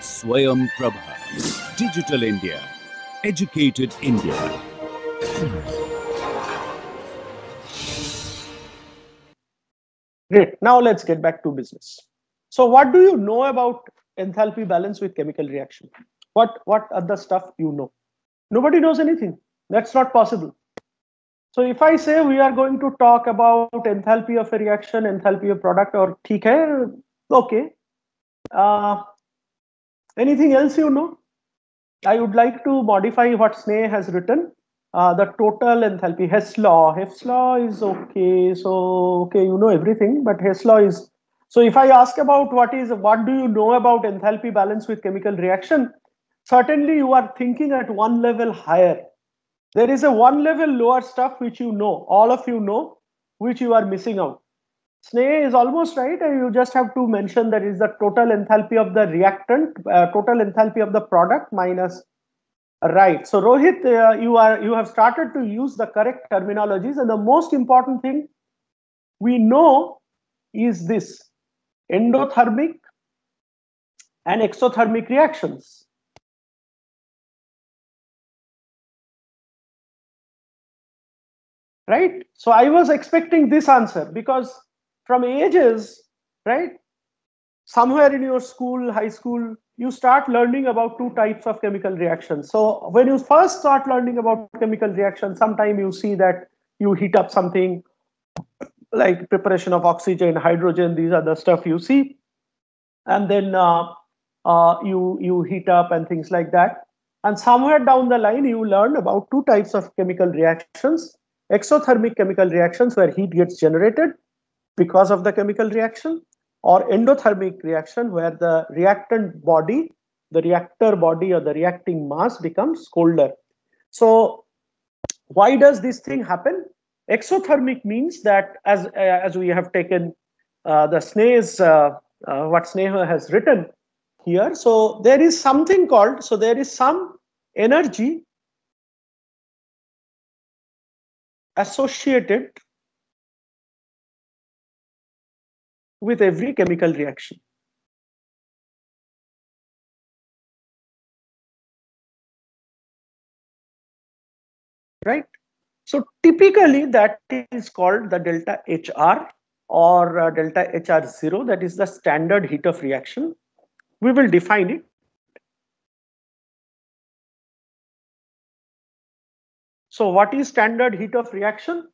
Swayam Prabha, Digital India, Educated India. Great. Now let's get back to business. So what do you know about enthalpy balance with chemical reaction? What other stuff you know? Nobody knows anything. That's not possible. So if I say we are going to talk about enthalpy of a reaction, enthalpy of product, or theek hai, okay. Anything else you know? I would like to modify what Sneh has written. The total enthalpy, Hess law. Hess law is okay. So, okay, you know everything, but Hess law is. So if I ask about what do you know about enthalpy balance with chemical reaction? Certainly you are thinking at one level higher. There is a one level lower stuff which you know, all of you know, which you are missing out. Sneh is almost right. You just have to mention that is the total enthalpy of the reactant, total enthalpy of the product minus. Right. So Rohit, you have started to use the correct terminologies, and the most important thing we know is this: endothermic and exothermic reactions. Right. So I was expecting this answer because from ages, right? Somewhere in your school, high school, you start learning about two types of chemical reactions. So when you first start learning about chemical reactions, sometime you see that you heat up something like preparation of oxygen, hydrogen, these are the stuff you see. And then you heat up and things like that. And somewhere down the line, you learn about two types of chemical reactions: exothermic chemical reactions where heat gets generated because of the chemical reaction, or endothermic reaction where the reactant body, the reactor body or the reacting mass becomes colder. So why does this thing happen? Exothermic means that as we have taken the Sneh's what Sneh has written here. So there is something called, so there is some energy associated with every chemical reaction. Right? So typically that is called the delta HR or delta HR0. That is the standard heat of reaction. We will define it. So what is standard heat of reaction?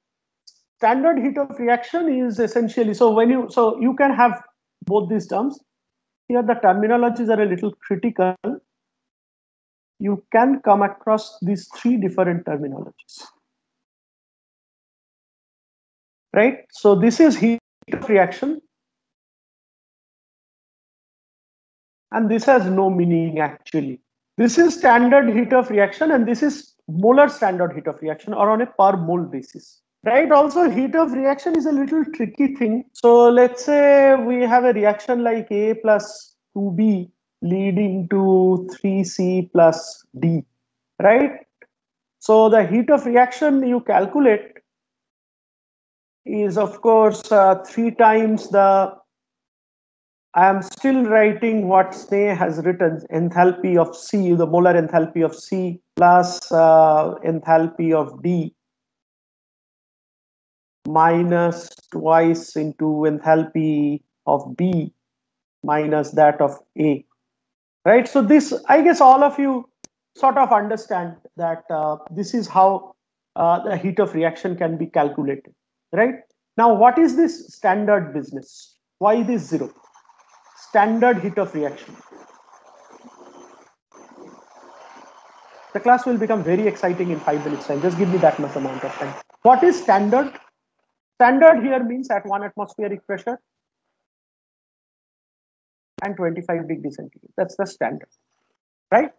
Standard heat of reaction is essentially, so you can have both these terms. Here the terminologies are a little critical. You can come across these three different terminologies. Right? So this is heat of reaction. And this has no meaning actually. This is standard heat of reaction and this is molar standard heat of reaction or on a per mole basis. Right? Also, heat of reaction is a little tricky thing. So let's say we have a reaction like A plus 2B leading to 3C plus D, right? So the heat of reaction you calculate is of course 3 times the, I am still writing what Sneh has written, enthalpy of C, the molar enthalpy of C plus enthalpy of D minus twice into enthalpy of B minus that of A, right? So this, I guess all of you sort of understand that this is how the heat of reaction can be calculated, right? Now, what is this standard business? Why this zero? Standard heat of reaction. The class will become very exciting in 5 minutes time. Just give me that much amount of time. What is standard? Standard here means at 1 atmospheric pressure and 25 degrees centigrade. That's the standard, right?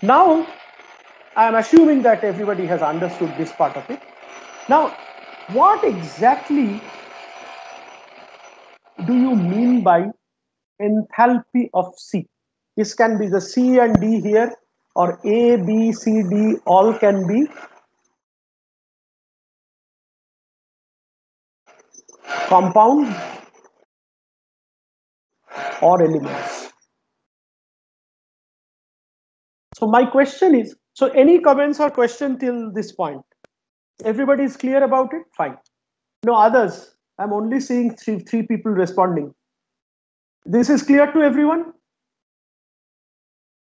Now, I am assuming that everybody has understood this part of it. Now, what exactly do you mean by enthalpy of C? This can be the C and D here. or A, B, C, D all can be compound or elements. So my question is, so any comments or question till this point? Everybody is clear about it? Fine. No others. I'm only seeing three people responding. This is clear to everyone?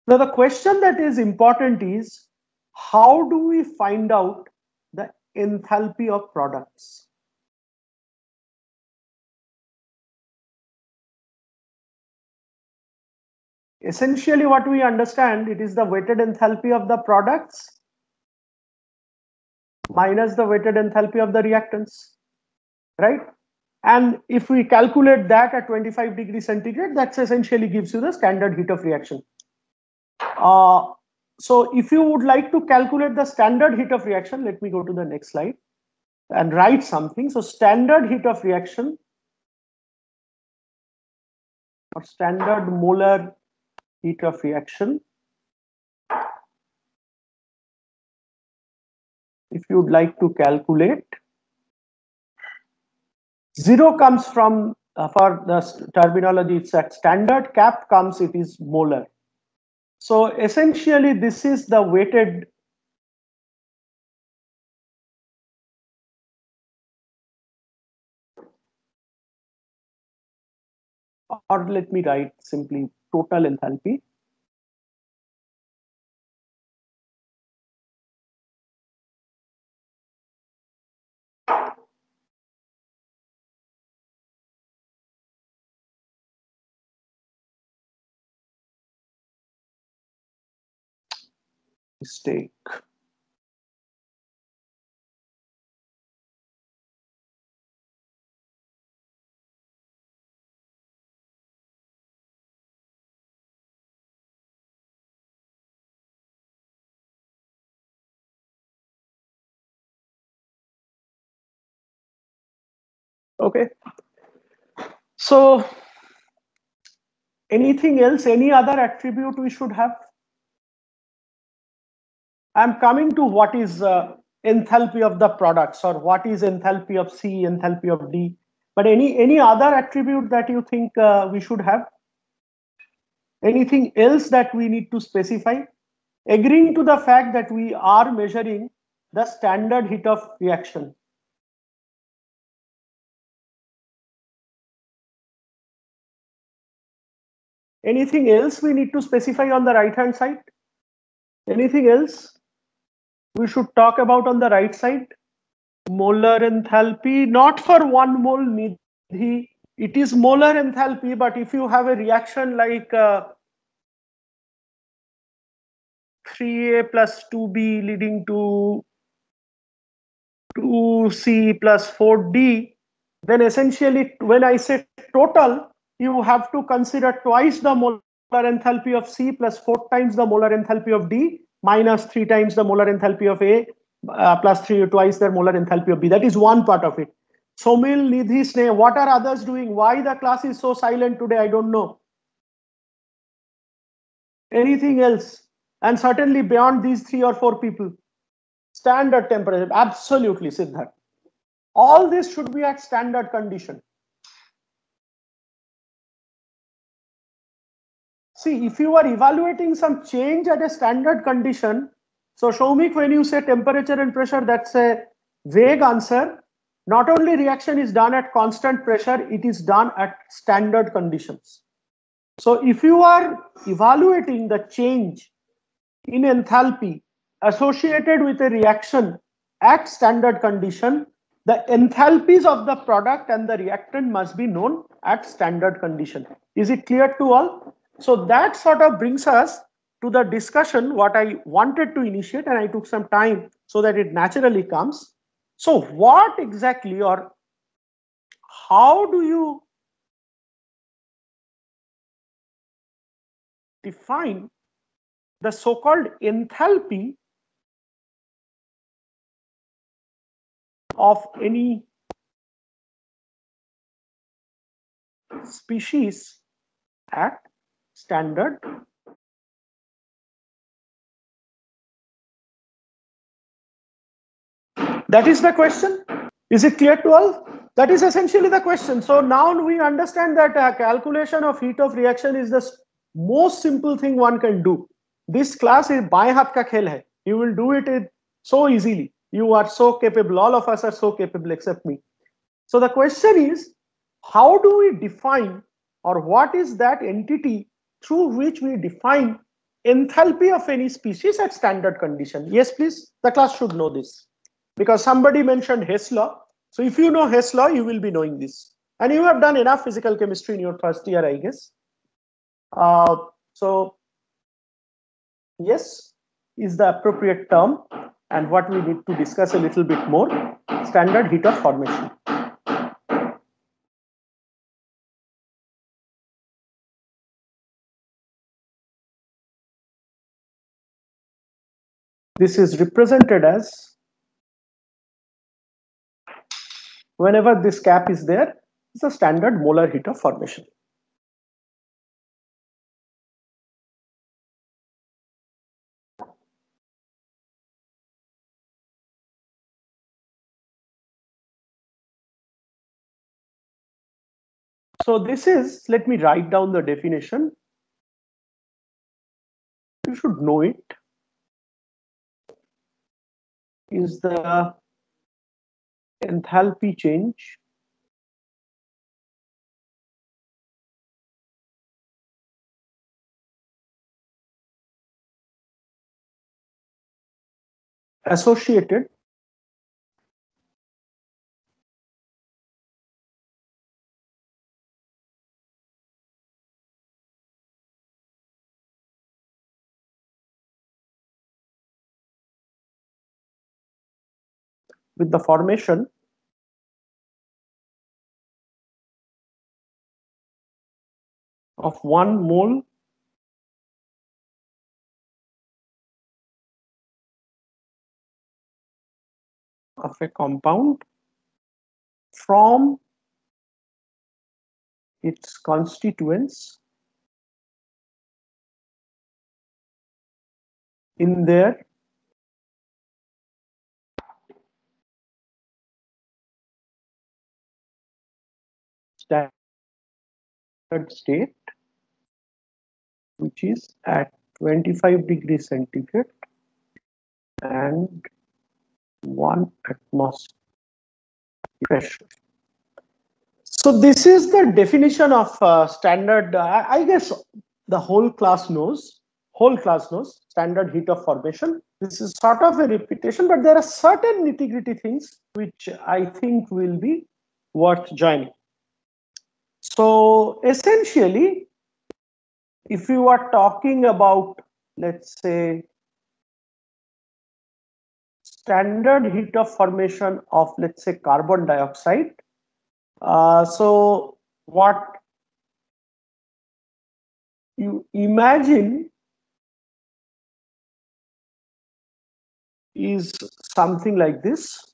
Now the question that is important is, how do we find out the enthalpy of products? Essentially what we understand, it is the weighted enthalpy of the products minus the weighted enthalpy of the reactants, right? And if we calculate that at 25 degrees centigrade, that essentially gives you the standard heat of reaction. So if you would like to calculate the standard heat of reaction, let me go to the next slide and write something. So standard heat of reaction or standard molar heat of reaction, if you would like to calculate, zero comes from for the terminology, it's at standard, cap comes, it is molar. So essentially this is the weighted or let me write simply total enthalpy. Mistake. Okay. So anything else, any other attribute we should have? I'm coming to what is enthalpy of the products or what is enthalpy of C, enthalpy of D. But any other attribute that you think we should have? Anything else that we need to specify? Agreeing to the fact that we are measuring the standard heat of reaction. Anything else we need to specify on the right hand side? Anything else we should talk about on the right side? Molar enthalpy, not for 1 mole Nidhi, it is molar enthalpy, but if you have a reaction like 3A plus 2B leading to 2C plus 4D, then essentially when I say total, you have to consider twice the molar enthalpy of C plus 4 times the molar enthalpy of D minus 3 times the molar enthalpy of A plus 3 twice the molar enthalpy of B. That is one part of it. Somil, Nidhi, Sneh, what are others doing? Why the class is so silent today? I don't know. Anything else? And certainly beyond these 3 or 4 people. Standard temperature, absolutely, Siddharth. All this should be at standard condition. See, if you are evaluating some change at a standard condition, so Shomik, when you say temperature and pressure, that's a vague answer. Not only reaction is done at constant pressure, it is done at standard conditions. So if you are evaluating the change in enthalpy associated with a reaction at standard condition, the enthalpies of the product and the reactant must be known at standard condition. Is it clear to all? So that sort of brings us to the discussion what I wanted to initiate, and I took some time so that it naturally comes. So what exactly or how do you define the so-called enthalpy of any species at standard That is the question. Is it clear to all? That is essentially the question. So now we understand that calculation of heat of reaction is the most simple thing one can do. This class is बाएं हाथ का खेल है. You will do it so easily. You are so capable. All of us are so capable except me. So the question is, how do we define, or what is that entity through which we define enthalpy of any species at standard condition? Yes, please. The class should know this because somebody mentioned Hess law. So if you know Hess law, you will be knowing this. And you have done enough physical chemistry in your first year, I guess. So yes is the appropriate term, and what we need to discuss a little bit more, standard heat of formation. This is represented as, whenever this cap is there, it's a standard molar heat of formation. So this is, let me write down the definition. You should know it. Is the enthalpy change associated with the formation of 1 mole of a compound from its constituents in their standard state, which is at 25 degrees centigrade and 1 atmosphere pressure. So this is the definition of standard. I guess the whole class knows. Standard heat of formation. This is sort of a repetition, but there are certain nitty-gritty things which I think will be worth joining. So essentially, if you are talking about, let's say, standard heat of formation of, let's say, carbon dioxide, so what you imagine is something like this.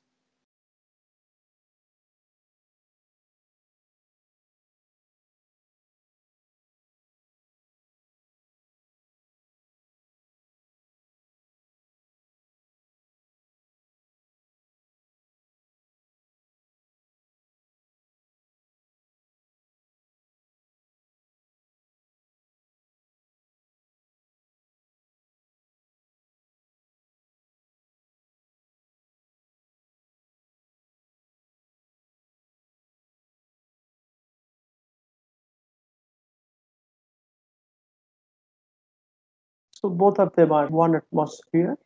So both of them are 1 atmosphere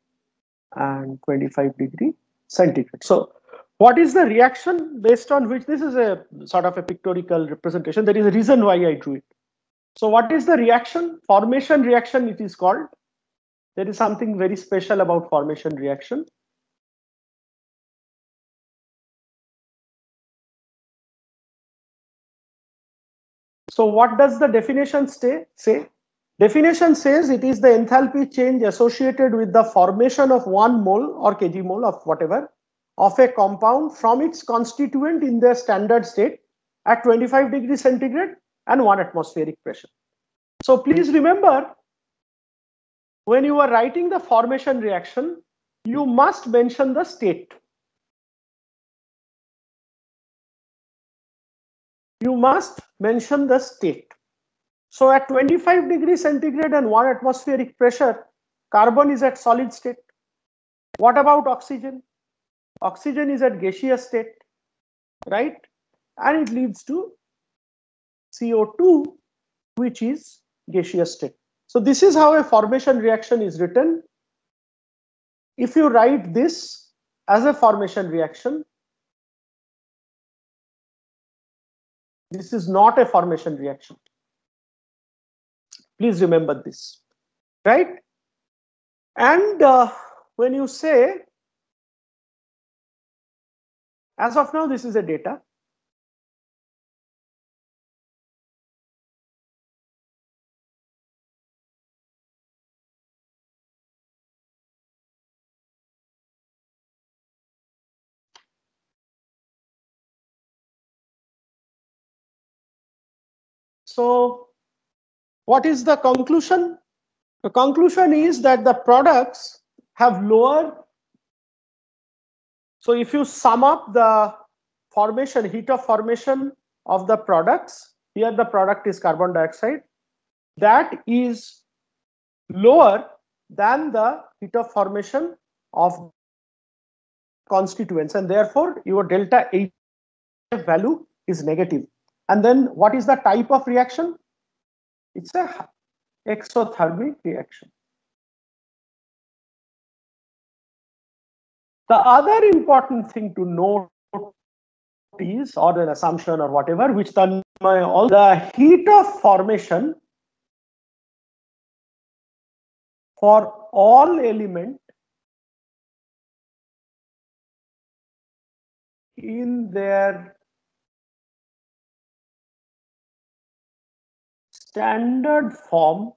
and 25 degree centigrade. So what is the reaction based on which, this is a sort of a pictorial representation. There is a reason why I drew it. So what is the reaction? Formation reaction it is called. There is something very special about formation reaction. So what does the definition say? Definition says it is the enthalpy change associated with the formation of 1 mole or kg mole of whatever of a compound from its constituent in their standard state at 25 degrees centigrade and 1 atmospheric pressure. So please remember, when you are writing the formation reaction, you must mention the state. you must mention the state. So at 25 degrees centigrade and 1 atmospheric pressure, carbon is at solid state. What about oxygen? Oxygen is at gaseous state, right? And it leads to CO2, which is gaseous state. So this is how a formation reaction is written. If you write this as a formation reaction, this is not a formation reaction. Please remember this, right? And when you say, as of now, this is a data. So what is the conclusion? The conclusion is that the products have lower. So if you sum up the formation, heat of formation of the products, here the product is carbon dioxide, that is lower than the heat of formation of constituents, and therefore your delta H value is negative. And then what is the type of reaction? It's a exothermic reaction. The other important thing to note is, or an assumption or whatever, which the heat of formation for all element in their standard form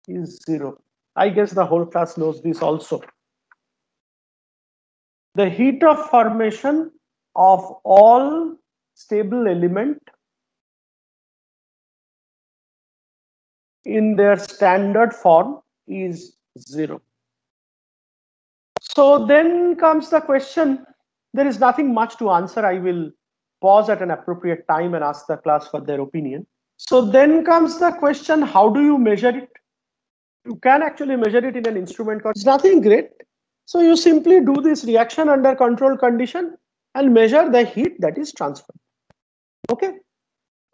is 0. I guess the whole class knows this also. The heat of formation of all stable element in their standard form is 0. So then comes the question, there is nothing much to answer. I will pause at an appropriate time and ask the class for their opinion. So then comes the question, how do you measure it? You can actually measure it in an instrument. It's nothing great. So you simply do this reaction under controlled condition and measure the heat that is transferred. Okay.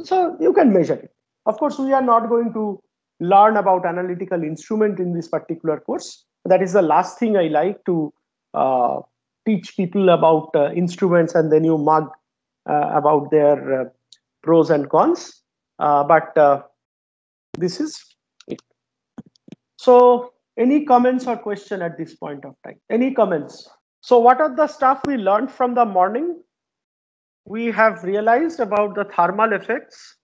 So you can measure it. Of course, we are not going to learn about analytical instrument in this particular course. That is the last thing I like to teach people about instruments, and then you mug about their pros and cons. But this is it. So any comments or question at this point of time? Any comments? So what are the stuff we learned from the morning? We have realized about the thermal effects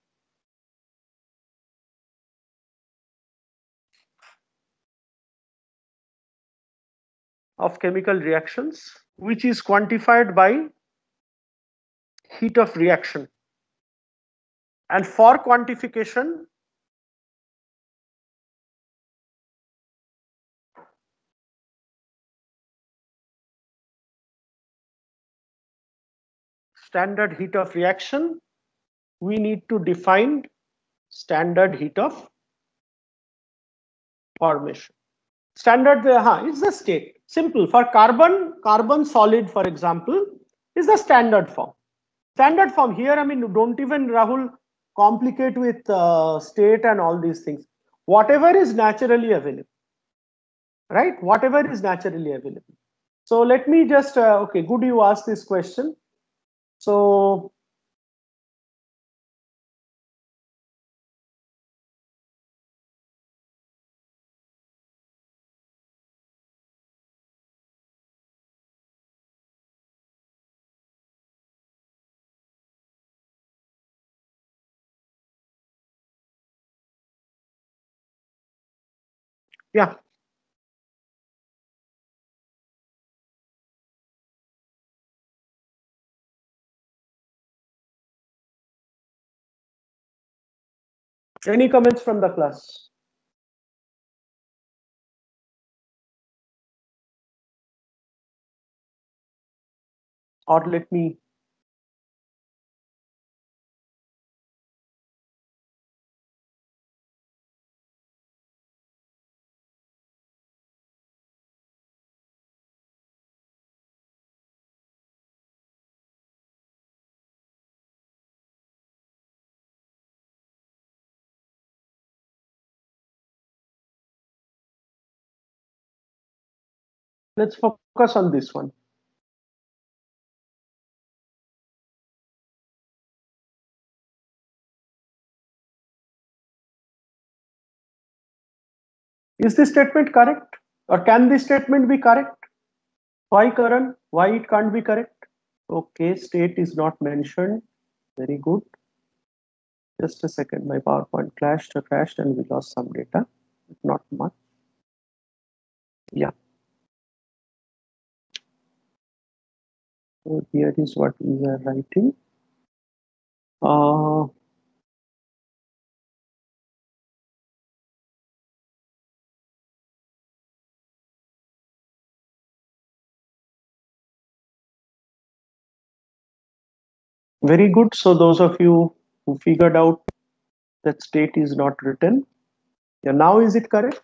of chemical reactions, which is quantified by heat of reaction. And for quantification, standard heat of reaction, we need to define standard heat of formation. Standard is the state. Simple. For carbon solid, for example, is the standard form. Standard form here, I mean, don't even, Rahul, complicate with state and all these things. Whatever is naturally available, right? Whatever is naturally available. So let me just, okay, good you asked this question. So yeah. Any comments from the class? Or let me Let's focus on this one. Is this statement correct? Or can this statement be correct? Why, Karan? Why it can't be correct? Okay, state is not mentioned. Very good. Just a second, my PowerPoint crashed and we lost some data. Not much. Yeah. So here is what we are writing. Uh, very good. So those of you who figured out that state is not written, yeah, now is it correct?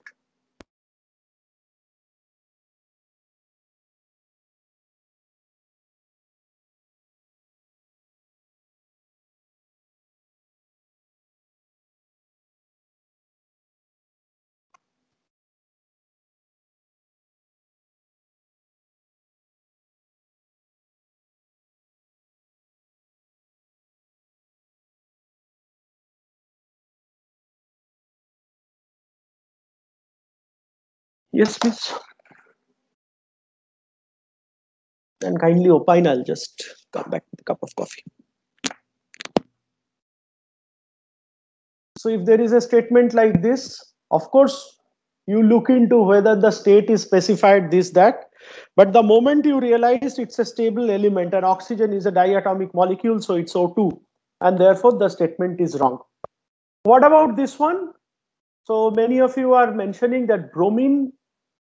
Yes, please. And kindly opine, I'll just come back with a cup of coffee. So if there is a statement like this, of course, you look into whether the state is specified this, that. But the moment you realize it's a stable element and oxygen is a diatomic molecule, so it's O2. And therefore, the statement is wrong. What about this one? So many of you are mentioning that bromine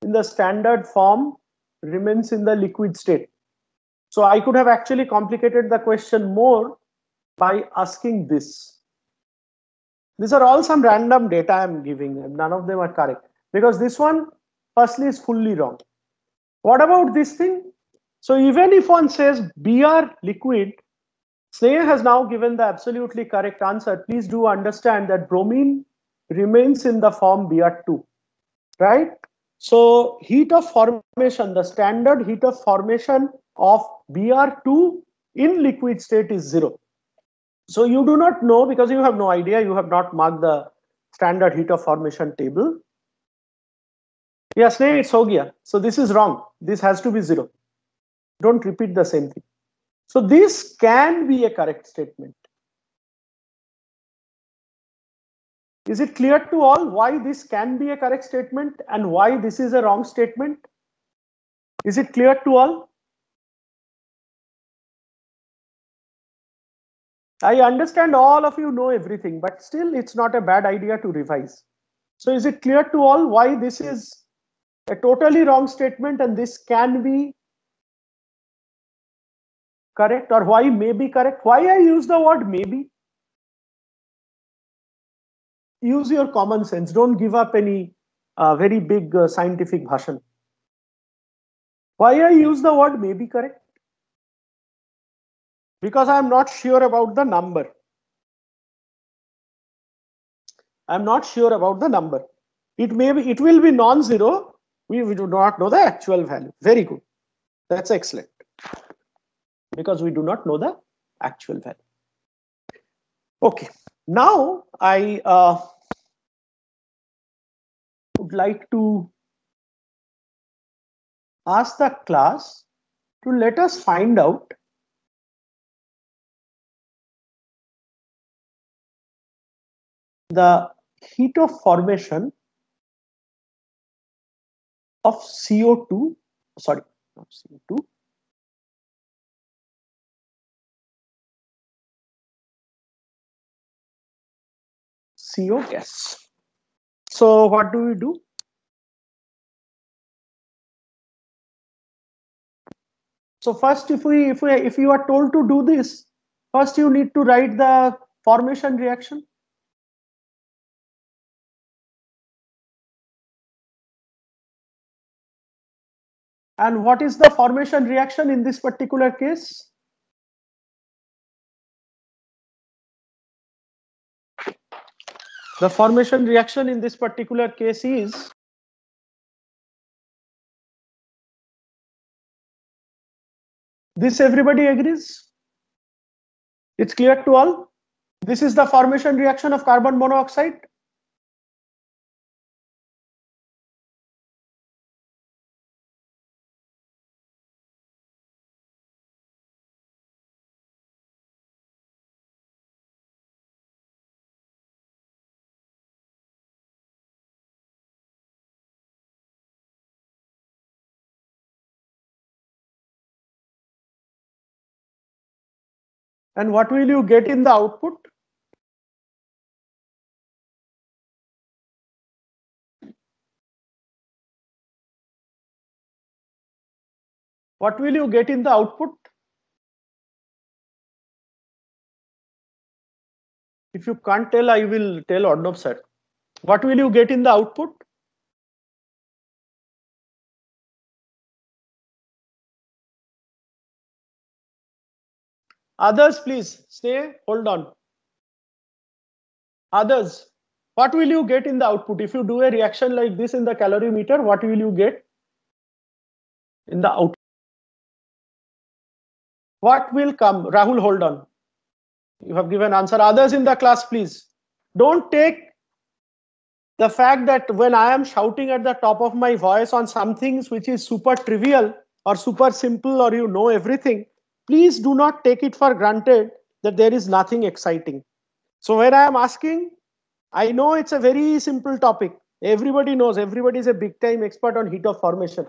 in the standard form remains in the liquid state. So I could have actually complicated the question more by asking this. These are all some random data I'm giving, and none of them are correct. Because this one, firstly, is fully wrong. What about this thing? So even if one says Br liquid, Sneha has now given the absolutely correct answer. Please do understand that bromine remains in the form Br2, right? So heat of formation, the standard heat of formation of Br2 in liquid state is 0. So you do not know because you have no idea, you have not marked the standard heat of formation table. Yes, it's ho gaya. So this is wrong. This has to be 0. Don't repeat the same thing. So this can be a correct statement. Is it clear to all why this can be a correct statement and why this is a wrong statement? Is it clear to all? I understand all of you know everything, but still it's not a bad idea to revise. So is it clear to all why this is a totally wrong statement and this can be correct, or why may be correct? Why I use the word maybe? Use your common sense. Don't give up any very big scientific bhashan. Why I use the word may be correct? Because I am not sure about the number. I'm not sure about the number. It will be non-zero. We do not know the actual value. Very good. That's excellent. Because we do not know the actual value. Okay. Now I would like to ask the class to let us find out the heat of formation of CO2, sorry, not CO2, CO gas. So what do we do? So first, if you are told to do this, first you need to write the formation reaction. And what is the formation reaction in this particular case? The formation reaction in this particular case is This everybody agrees? It's clear to all? This is the formation reaction of carbon monoxide. And what will you get in the output? What will you get in the output? If you can't tell, I will tell Arnab sir. What will you get in the output? Others, please stay, hold on. Others, what will you get in the output? If you do a reaction like this in the calorimeter, what will you get in the output? What will come? Rahul, hold on. You have given answer. Others in the class, please. Don't take the fact that when I am shouting at the top of my voice on some things which is super trivial or super simple or you know everything, please do not take it for granted that there is nothing exciting. So when I am asking, I know it's a very simple topic. Everybody knows, everybody is a big time expert on heat of formation.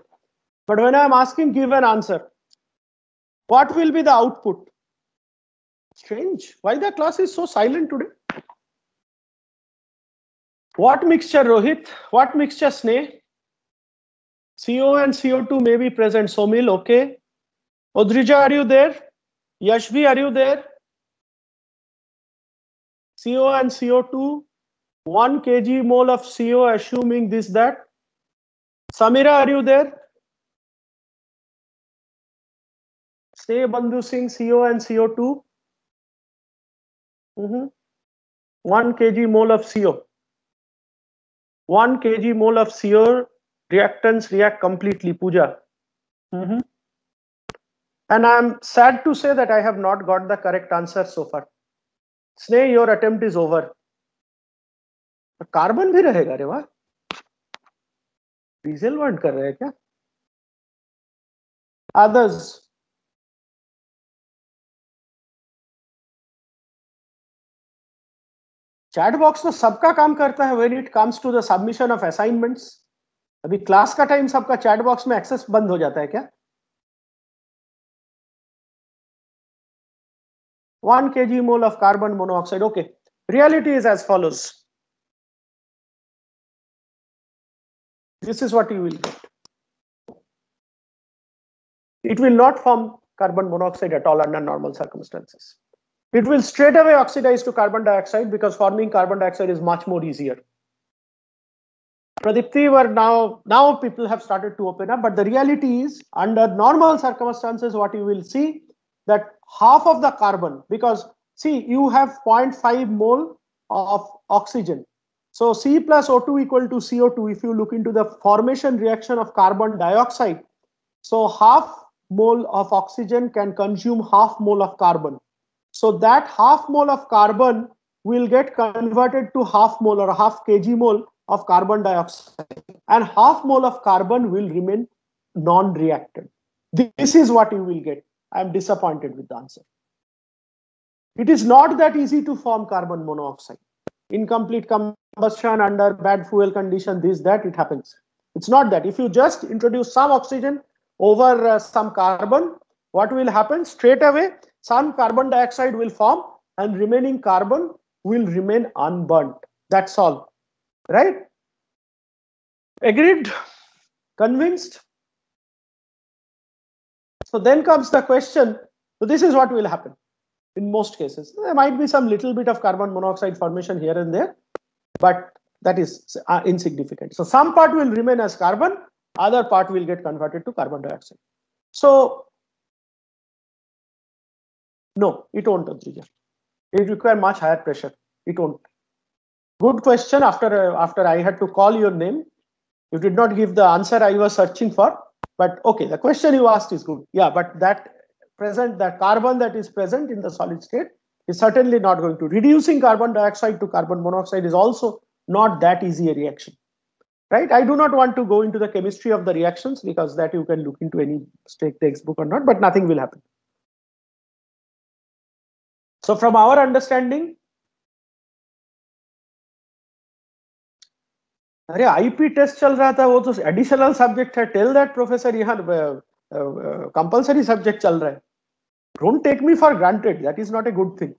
But when I am asking, give an answer. What will be the output? Strange. Why the class is so silent today? What mixture, Rohit? What mixture, Sneh? CO and CO2 may be present. Somil, okay. Odrija, are you there? Yashvi, are you there? CO and CO2, 1 kg mole of CO, assuming this, that. Samira, are you there? Sneh, Bandhu Singh, CO and CO2. 1 kg mole of CO. 1 kg mole of CO reactants react completely. Pooja. And I'm sad to say that I have not got the correct answer so far. Sneh, your attempt is over. Carbon भी रहेगा रे वाह, diesel want कर रहे हैं क्या? Others. Chat box तो सबका काम करता है when it comes to the submission of assignments. अभी क्लास का टाइम सबका चैट बॉक्स में एक्सेस बंद हो जाता है क्या? 1 kg mole of carbon monoxide. Okay. Reality is as follows. This is what you will get. It will not form carbon monoxide at all under normal circumstances. It will straight away oxidize to carbon dioxide because forming carbon dioxide is much more easier. Pradipti, now people have started to open up, but the reality is under normal circumstances, what you will see that half of the carbon, because see, you have 0.5 mole of oxygen. So C plus O2 equal to CO2. If you look into the formation reaction of carbon dioxide, so half mole of oxygen can consume half mole of carbon. So that half mole of carbon will get converted to half mole or half kg mole of carbon dioxide, and half mole of carbon will remain non-reactant. This is what you will get. I am disappointed with the answer. It is not that easy to form carbon monoxide. Incomplete combustion under bad fuel condition, this, that, it happens. It's not that. If you just introduce some oxygen over some carbon, what will happen? Straight away, some carbon dioxide will form and remaining carbon will remain unburnt. That's all. Right? Agreed? Convinced? So then comes the question. So this is what will happen in most cases. There might be some little bit of carbon monoxide formation here and there, but that is insignificant. So some part will remain as carbon, other part will get converted to carbon dioxide. So no, it won't, Adrija. It requires much higher pressure. It won't. Good question. After I had to call your name, you did not give the answer I was searching for. But okay, the question you asked is good. Yeah, but that present, that carbon that is present in the solid state is certainly not going to. Reducing carbon dioxide to carbon monoxide is also not that easy a reaction, right? I do not want to go into the chemistry of the reactions because that you can look into any state textbook or not, but nothing will happen. So from our understanding, अरे IP test चल रहा था, वो तो additional subject है. Tell that professor यहाँ compulsory subject चल रहा है. Don't take me for granted, that is not a good thing.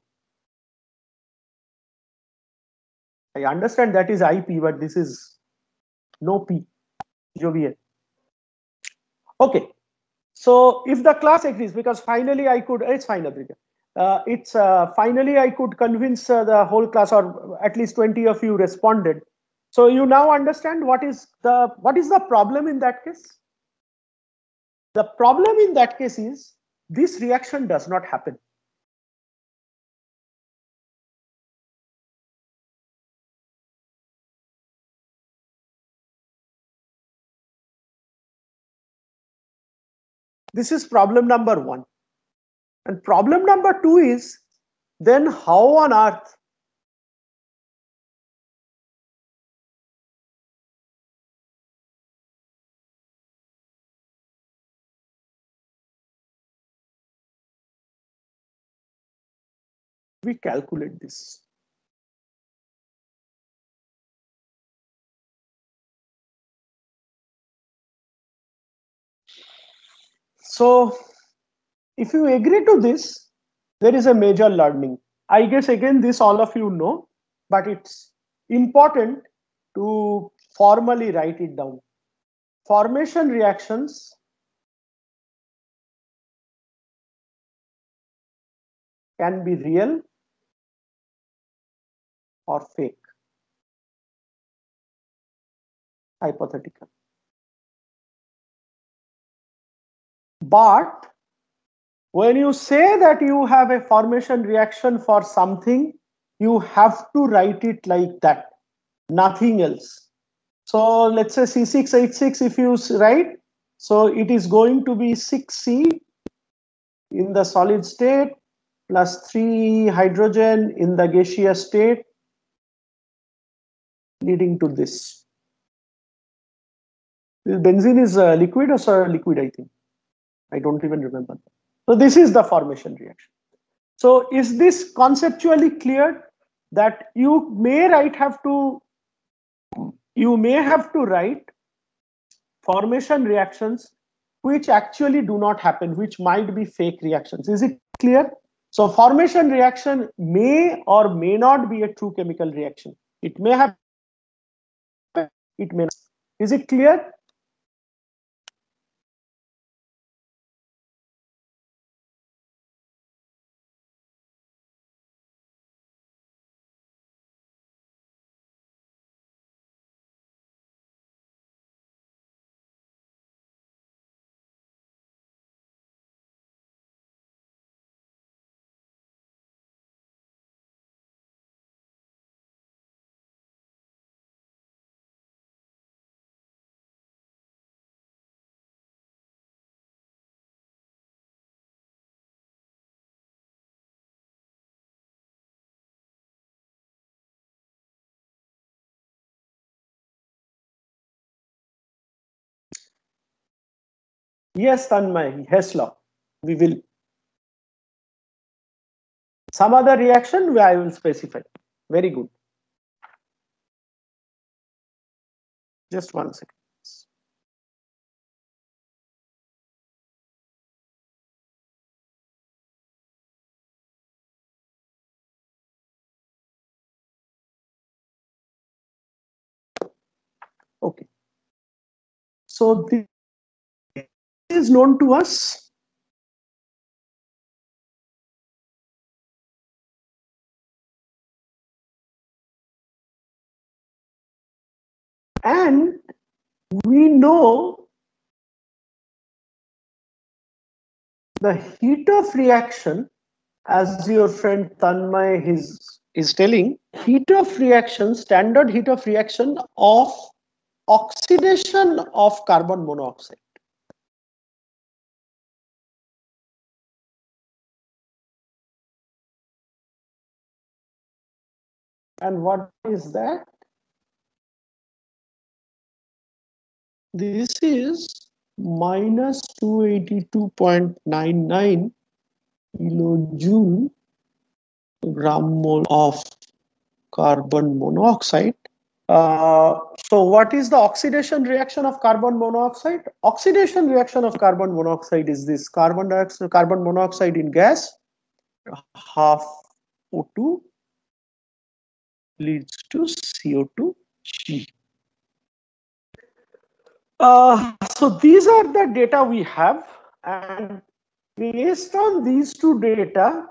I understand that is IP, but this is no P, जो भी है. Okay, so if the class agrees, because finally I could, it's fine, Adrija. Finally I could convince the whole class, or at least 20 of you responded. So you now understand what is the problem in that case. The problem in that case is this reaction does not happen. This is problem number 1. And problem number 2 is, then how on earth we calculate this? So if you agree to this, there is a major learning. I guess again this all of you know, but it's important to formally write it down. Formation reactions can be real or fake, hypothetical. But when you say that you have a formation reaction for something, you have to write it like that, nothing else. So let's say C6H6, if you write, so it is going to be 6C in the solid state plus 3 hydrogen in the gaseous state, leading to this. Benzene is liquid or liquid, I think. I don't even remember. So this is the formation reaction. So is this conceptually clear that you may have to write formation reactions which actually do not happen, which might be fake reactions? Is it clear? So formation reaction may or may not be a true chemical reaction. It may happen, it may not. Is it clear? Yes, Tanmay, Hessler, we will. Some other reaction I will specify. Very good. Just 1 second. Okay. So this is known to us. And we know the heat of reaction, as your friend Tanmay is telling, heat of reaction, standard heat of reaction of oxidation of carbon monoxide. And what is that? This is minus 282.99 kilojoule gram mole of carbon monoxide. So what is the oxidation reaction of carbon monoxide? Oxidation reaction of carbon monoxide is this: carbon dioxide, carbon monoxide in gas, half O2 leads to CO2G. So these are the data we have, and based on these two data,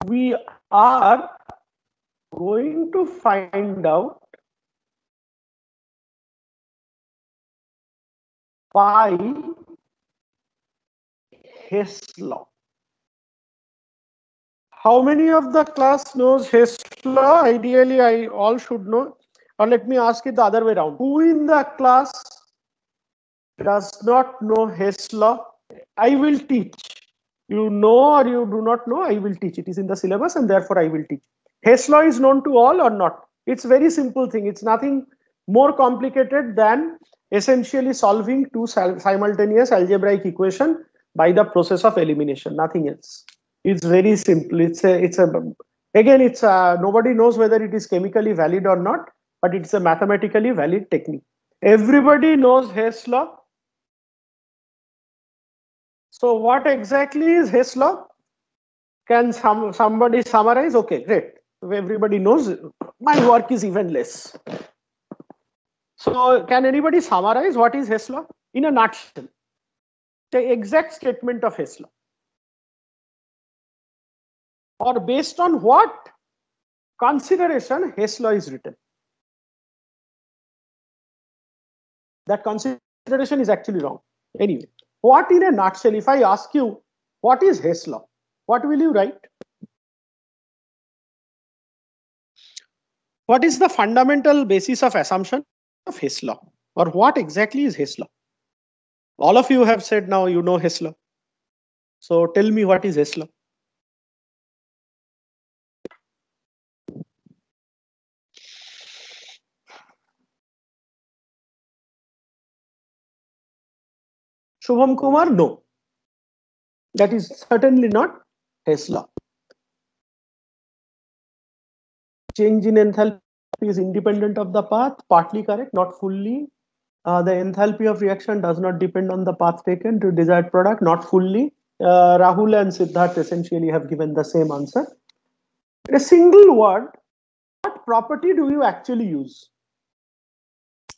we are going to find out by Hess law. How many of the class knows Hess law? Ideally, I all should know. Or let me ask it the other way around. Who in the class does not know Hess law? I will teach. You know or you do not know, I will teach. It is in the syllabus and therefore I will teach. Hess law is known to all or not? It's very simple thing. It's nothing more complicated than essentially solving two simultaneous algebraic equation by the process of elimination, nothing else. It's very simple. Nobody knows whether it is chemically valid or not, but it's a mathematically valid technique. Everybody knows Hess law. So what exactly is Hess law? Can somebody summarize? Okay, great. Everybody knows. My work is even less. So can anybody summarize what is Hess law in a nutshell? The exact statement of Hess law. Or based on what consideration Hess law is written. That consideration is actually wrong. Anyway, what in a nutshell, if I ask you, what is Hess law? What will you write? What is the fundamental basis of assumption of Hess law? Or what exactly is Hess law? All of you have said now you know Hess law. So tell me what is Hess law? Shubham Kumar, no. That is certainly not Hess law. Change in enthalpy is independent of the path, partly correct, not fully. The enthalpy of reaction does not depend on the path taken to desired product, not fully. Rahul and Siddharth essentially have given the same answer. A single word, what property do you actually use?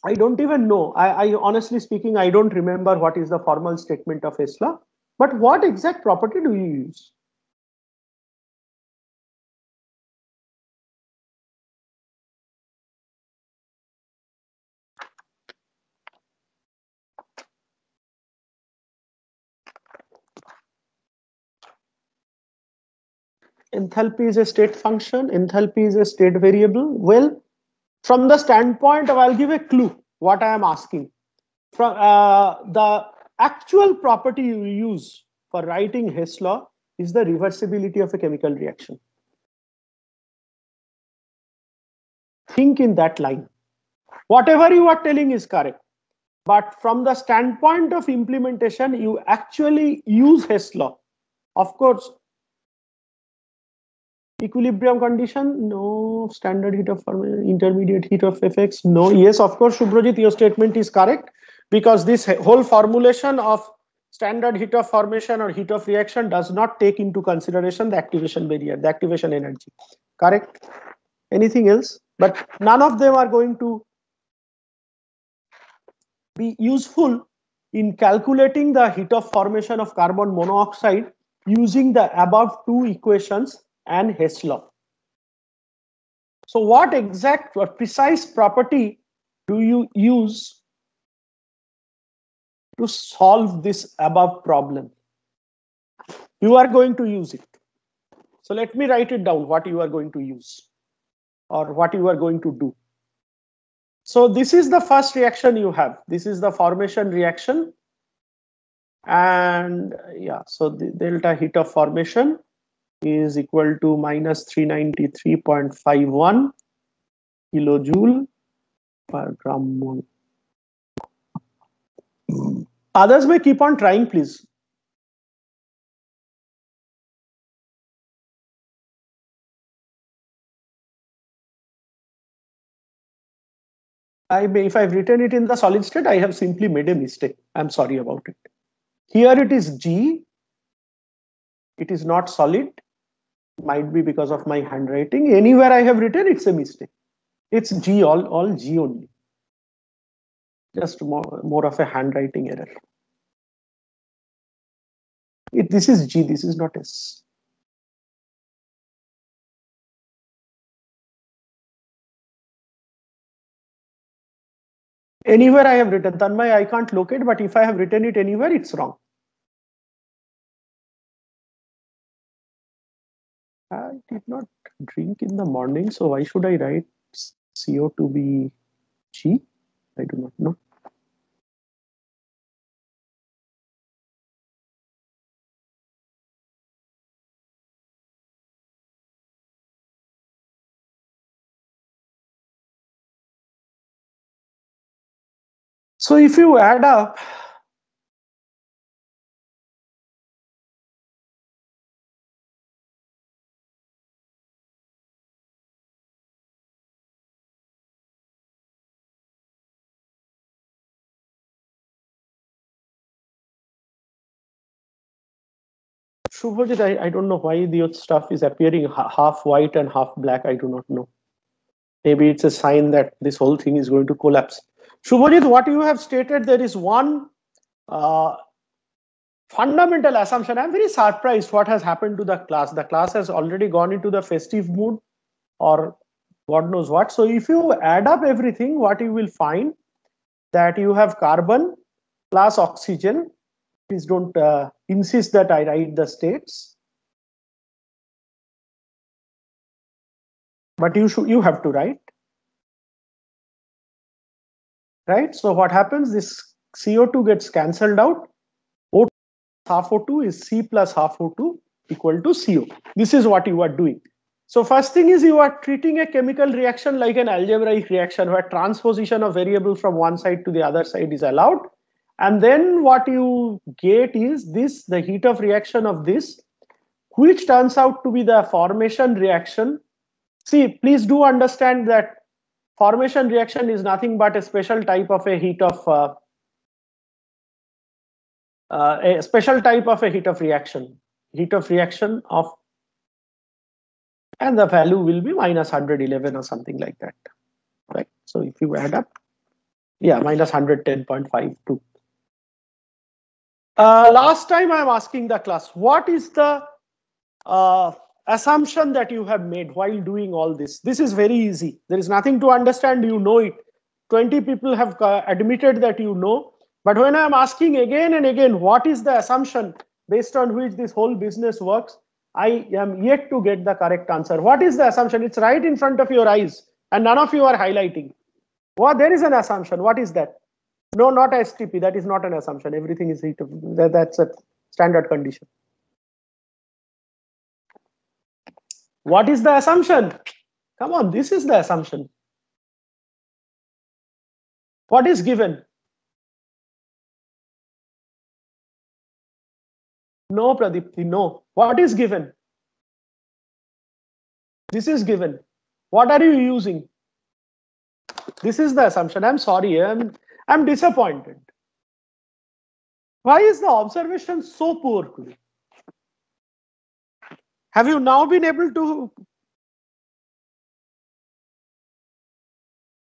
I don't even know. I honestly speaking, I don't remember what is the formal statement of Hess law. But what exact property do you use? Enthalpy is a state function. Enthalpy is a state variable. Well, from the standpoint of, I'll give a clue what I am asking. From the actual property you use for writing Hess law is the reversibility of a chemical reaction. Think in that line. Whatever you are telling is correct. But from the standpoint of implementation, you actually use Hess law. Of course, equilibrium condition, no. Standard heat of formation, intermediate heat of effects, no. Yes, of course, Subhrajit, your statement is correct, because this whole formulation of standard heat of formation or heat of reaction does not take into consideration the activation barrier, the activation energy. Correct? Anything else? But none of them are going to be useful in calculating the heat of formation of carbon monoxide using the above two equations and Hess law. So what exact or precise property do you use to solve this above problem? You are going to use it. So let me write it down, what you are going to use or what you are going to do. So this is the first reaction you have. This is the formation reaction. And yeah, so the delta heat of formation is equal to minus 393.51 kilojoule per gram mole. Others may keep on trying, please. If I've written it in the solid state, I have simply made a mistake. I'm sorry about it. Here it is G. It is not solid. Might be because of my handwriting. Anywhere I have written, it's a mistake. It's G, all G only. Just more of a handwriting error. This is G, this is not S. Anywhere I have written, Tanmay, I can't locate, but if I have written it anywhere, it's wrong. I did not drink in the morning, so why should I write CO to be G? I do not know. So if you add up, Shubhajit, I don't know why the stuff is appearing half white and half black. I do not know. Maybe it's a sign that this whole thing is going to collapse. Shubhajit, what you have stated, there is one fundamental assumption. I'm very surprised what has happened to the class. The class has already gone into the festive mood or God knows what. So if you add up everything, what you will find that you have carbon plus oxygen. Please don't insist that I write the states. But you have to write. Right? So what happens? This CO2 gets cancelled out. O2 half O2 is C plus half O2 equal to CO. This is what you are doing. So first thing is you are treating a chemical reaction like an algebraic reaction where transposition of variables from one side to the other side is allowed. And then what you get is this, the heat of reaction of this, which turns out to be the formation reaction. See, please do understand that formation reaction is nothing but a special type of a heat of reaction of, and the value will be minus 111 or something like that, right? So if you add up, yeah, minus 110.52. Last time I'm asking the class, what is the assumption that you have made while doing all this? This is very easy. There is nothing to understand. You know it. 20 people have admitted that you know. But when I'm asking again and again, what is the assumption based on which this whole business works, I am yet to get the correct answer. What is the assumption? It's right in front of your eyes, and none of you are highlighting. Well, there is an assumption. What is that? No, not STP. That is not an assumption. Everything is heat. That's a standard condition. What is the assumption? Come on, this is the assumption. What is given? No, Pradipti, no. What is given? This is given. What are you using? This is the assumption. I'm sorry, I'm disappointed. Why is the observation so poor today? Have you now been able to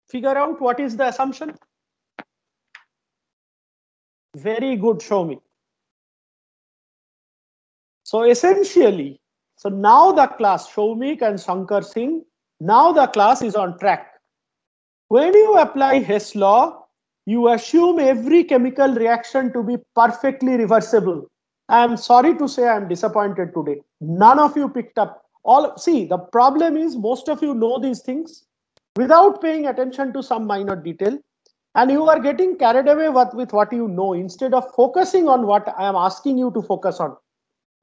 figure out what is the assumption? Very good, show me. So essentially, so now the class, Shoumik and Shankar Singh, now the class is on track. When you apply Hess law, you assume every chemical reaction to be perfectly reversible. I am sorry to say I am disappointed today. None of you picked up all. See, the problem is most of you know these things without paying attention to some minor detail, and you are getting carried away with what you know instead of focusing on what I am asking you to focus on.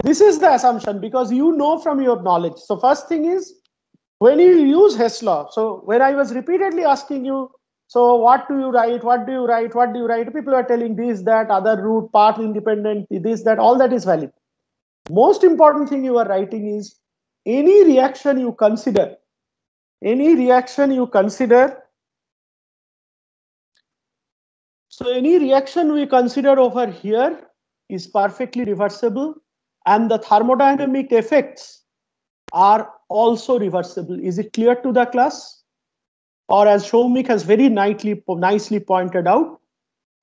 This is the assumption because you know from your knowledge. So first thing is, when you use Hess law, so when I was repeatedly asking you, so what do you write, what do you write, what do you write, people are telling this, that, other root, path independent, this, that, all that is valid. Most important thing you are writing is any reaction you consider, so any reaction we consider over here is perfectly reversible, and the thermodynamic effects are also reversible. Is it clear to the class? Or as Soumik has very nicely pointed out,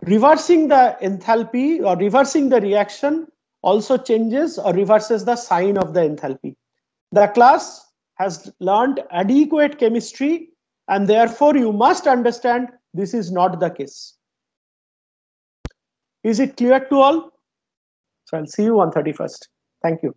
reversing the enthalpy or reversing the reaction also changes or reverses the sign of the enthalpy. The class has learned adequate chemistry, and therefore you must understand this is not the case. Is it clear to all? So I'll see you on 31st. Thank you.